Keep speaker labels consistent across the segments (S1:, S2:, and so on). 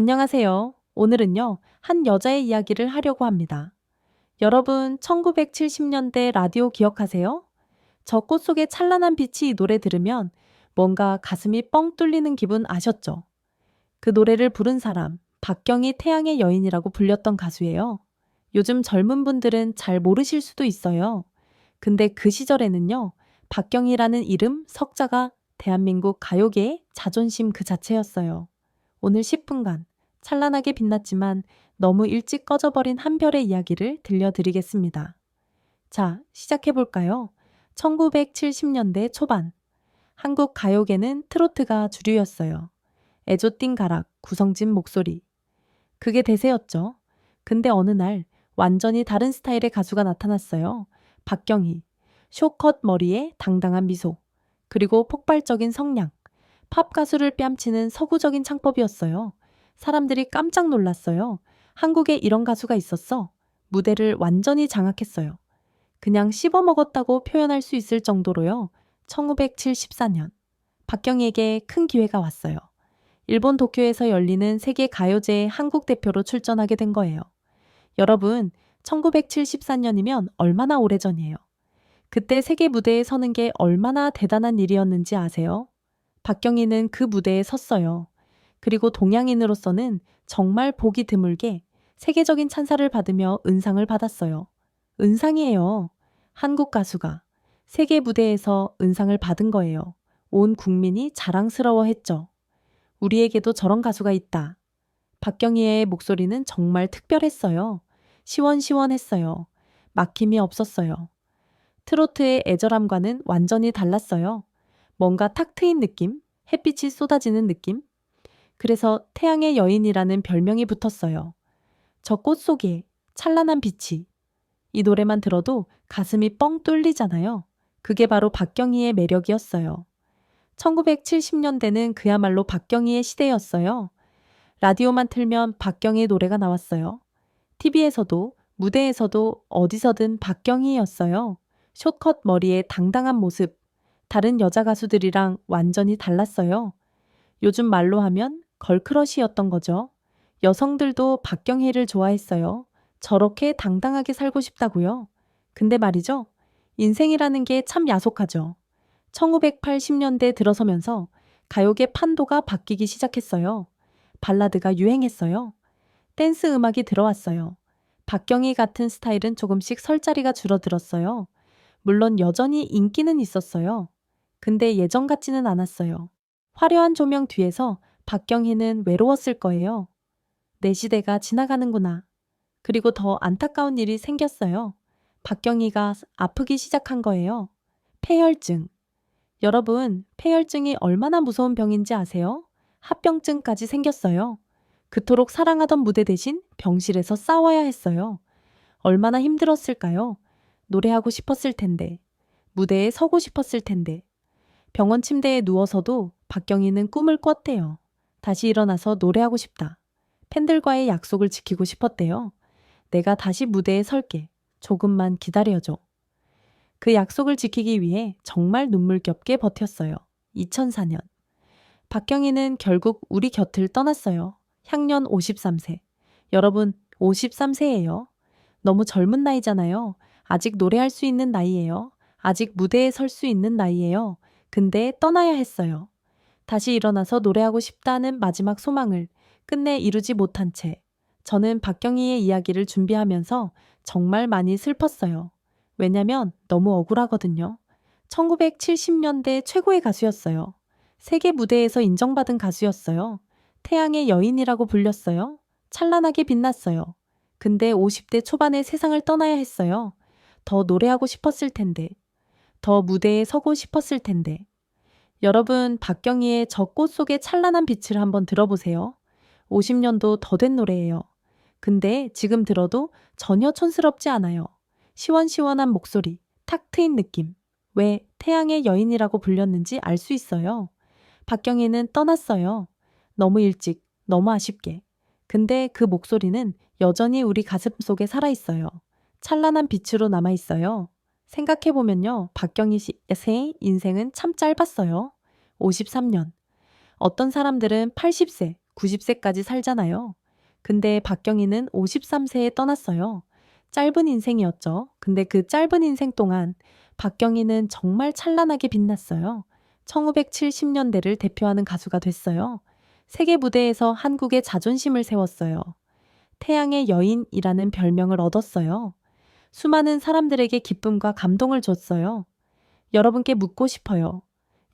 S1: 안녕하세요. 오늘은요, 한 여자의 이야기를 하려고 합니다. 여러분, 1970년대 라디오 기억하세요? 저 꽃 속의 찬란한 빛이 이 노래 들으면 뭔가 가슴이 뻥 뚫리는 기분 아셨죠? 그 노래를 부른 사람, 박경희 태양의 여인이라고 불렸던 가수예요. 요즘 젊은 분들은 잘 모르실 수도 있어요. 근데 그 시절에는요, 박경희라는 이름, 석자가 대한민국 가요계의 자존심 그 자체였어요. 오늘 10분간 찬란하게 빛났지만 너무 일찍 꺼져버린 한 별의 이야기를 들려드리겠습니다. 자, 시작해볼까요? 1970년대 초반, 한국 가요계는 트로트가 주류였어요. 애조띤 가락, 구성진 목소리. 그게 대세였죠. 근데 어느 날 완전히 다른 스타일의 가수가 나타났어요. 박경희. 쇼컷 머리에 당당한 미소. 그리고 폭발적인 성량. 팝 가수를 뺨치는 서구적인 창법이었어요. 사람들이 깜짝 놀랐어요. 한국에 이런 가수가 있었어. 무대를 완전히 장악했어요. 그냥 씹어먹었다고 표현할 수 있을 정도로요. 1974년. 박경희에게 큰 기회가 왔어요. 일본 도쿄에서 열리는 세계 가요제의 한국 대표로 출전하게 된 거예요. 여러분, 1974년이면 얼마나 오래전이에요. 그때 세계 무대에 서는 게 얼마나 대단한 일이었는지 아세요? 박경희는 그 무대에 섰어요. 그리고 동양인으로서는 정말 보기 드물게 세계적인 찬사를 받으며 은상을 받았어요. 은상이에요. 한국 가수가 세계 무대에서 은상을 받은 거예요. 온 국민이 자랑스러워했죠. 우리에게도 저런 가수가 있다. 박경희의 목소리는 정말 특별했어요. 시원시원했어요. 막힘이 없었어요. 트로트의 애절함과는 완전히 달랐어요. 뭔가 탁 트인 느낌? 햇빛이 쏟아지는 느낌? 그래서 태양의 여인이라는 별명이 붙었어요. 저 꽃 속에 찬란한 빛이. 이 노래만 들어도 가슴이 뻥 뚫리잖아요. 그게 바로 박경희의 매력이었어요. 1970년대는 그야말로 박경희의 시대였어요. 라디오만 틀면 박경희 노래가 나왔어요. TV에서도 무대에서도 어디서든 박경희였어요. 숏컷 머리에 당당한 모습. 다른 여자 가수들이랑 완전히 달랐어요. 요즘 말로 하면 걸크러쉬였던 거죠. 여성들도 박경희를 좋아했어요. 저렇게 당당하게 살고 싶다고요. 근데 말이죠. 인생이라는 게 참 야속하죠. 1980년대 들어서면서 가요계 판도가 바뀌기 시작했어요. 발라드가 유행했어요. 댄스 음악이 들어왔어요. 박경희 같은 스타일은 조금씩 설 자리가 줄어들었어요. 물론 여전히 인기는 있었어요. 근데 예전 같지는 않았어요. 화려한 조명 뒤에서 박경희는 외로웠을 거예요. 내 시대가 지나가는구나. 그리고 더 안타까운 일이 생겼어요. 박경희가 아프기 시작한 거예요. 폐혈증. 여러분, 폐혈증이 얼마나 무서운 병인지 아세요? 합병증까지 생겼어요. 그토록 사랑하던 무대 대신 병실에서 싸워야 했어요. 얼마나 힘들었을까요? 노래하고 싶었을 텐데. 무대에 서고 싶었을 텐데. 병원 침대에 누워서도 박경희는 꿈을 꿨대요. 다시 일어나서 노래하고 싶다. 팬들과의 약속을 지키고 싶었대요. 내가 다시 무대에 설게. 조금만 기다려줘. 그 약속을 지키기 위해 정말 눈물겹게 버텼어요. 2004년. 박경희는 결국 우리 곁을 떠났어요. 향년 53세. 여러분, 53세예요. 너무 젊은 나이잖아요. 아직 노래할 수 있는 나이예요. 아직 무대에 설 수 있는 나이예요. 근데 떠나야 했어요. 다시 일어나서 노래하고 싶다는 마지막 소망을 끝내 이루지 못한 채 저는 박경희의 이야기를 준비하면서 정말 많이 슬펐어요. 왜냐면 너무 억울하거든요. 1970년대 최고의 가수였어요. 세계 무대에서 인정받은 가수였어요. 태양의 여인이라고 불렸어요. 찬란하게 빛났어요. 근데 50대 초반에 세상을 떠나야 했어요. 더 노래하고 싶었을 텐데. 더 무대에 서고 싶었을 텐데. 여러분, 박경희의 저 꽃 속의 찬란한 빛을 한번 들어보세요. 50년도 더 된 노래예요. 근데 지금 들어도 전혀 촌스럽지 않아요. 시원시원한 목소리, 탁 트인 느낌. 왜 태양의 여인이라고 불렸는지 알 수 있어요. 박경희는 떠났어요. 너무 일찍, 너무 아쉽게. 근데 그 목소리는 여전히 우리 가슴 속에 살아있어요. 찬란한 빛으로 남아있어요. 생각해보면요. 박경희 씨의 인생은 참 짧았어요. 53년. 어떤 사람들은 80세, 90세까지 살잖아요. 근데 박경희는 53세에 떠났어요. 짧은 인생이었죠. 근데 그 짧은 인생 동안 박경희는 정말 찬란하게 빛났어요. 1970년대를 대표하는 가수가 됐어요. 세계 무대에서 한국의 자존심을 세웠어요. 태양의 여인이라는 별명을 얻었어요. 수많은 사람들에게 기쁨과 감동을 줬어요. 여러분께 묻고 싶어요.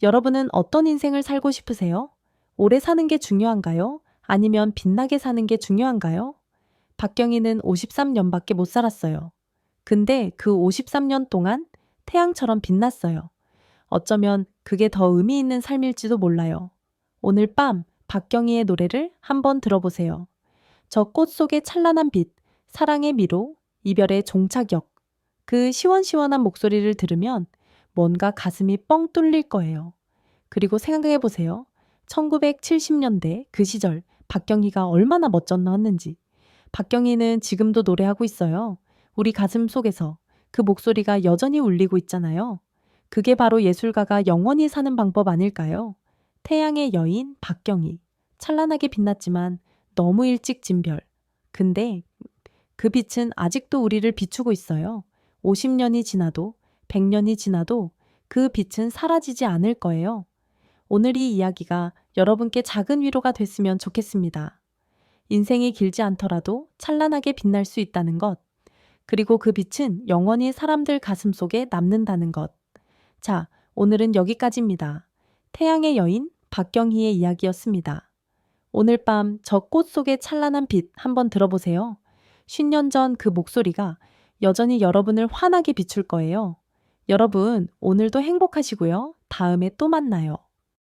S1: 여러분은 어떤 인생을 살고 싶으세요? 오래 사는 게 중요한가요? 아니면 빛나게 사는 게 중요한가요? 박경희는 53년밖에 못 살았어요. 근데 그 53년 동안 태양처럼 빛났어요. 어쩌면 그게 더 의미 있는 삶일지도 몰라요. 오늘 밤 박경희의 노래를 한번 들어보세요. 저 꽃 속의 찬란한 빛, 사랑의 미로, 이별의 종착역. 그 시원시원한 목소리를 들으면 뭔가 가슴이 뻥 뚫릴 거예요. 그리고 생각해 보세요. 1970년대 그 시절 박경희가 얼마나 멋졌는지. 박경희는 지금도 노래하고 있어요. 우리 가슴 속에서 그 목소리가 여전히 울리고 있잖아요. 그게 바로 예술가가 영원히 사는 방법 아닐까요? 태양의 여인 박경희. 찬란하게 빛났지만 너무 일찍 진별. 근데 그 빛은 아직도 우리를 비추고 있어요. 50년이 지나도 100년이 지나도 그 빛은 사라지지 않을 거예요. 오늘 이 이야기가 여러분께 작은 위로가 됐으면 좋겠습니다. 인생이 길지 않더라도 찬란하게 빛날 수 있다는 것. 그리고 그 빛은 영원히 사람들 가슴 속에 남는다는 것. 자, 오늘은 여기까지입니다. 태양의 여인 박경희의 이야기였습니다. 오늘 밤 저 꽃 속의 찬란한 빛 한번 들어보세요. 50년 전 그 목소리가 여전히 여러분을 환하게 비출 거예요. 여러분, 오늘도 행복하시고요. 다음에 또 만나요.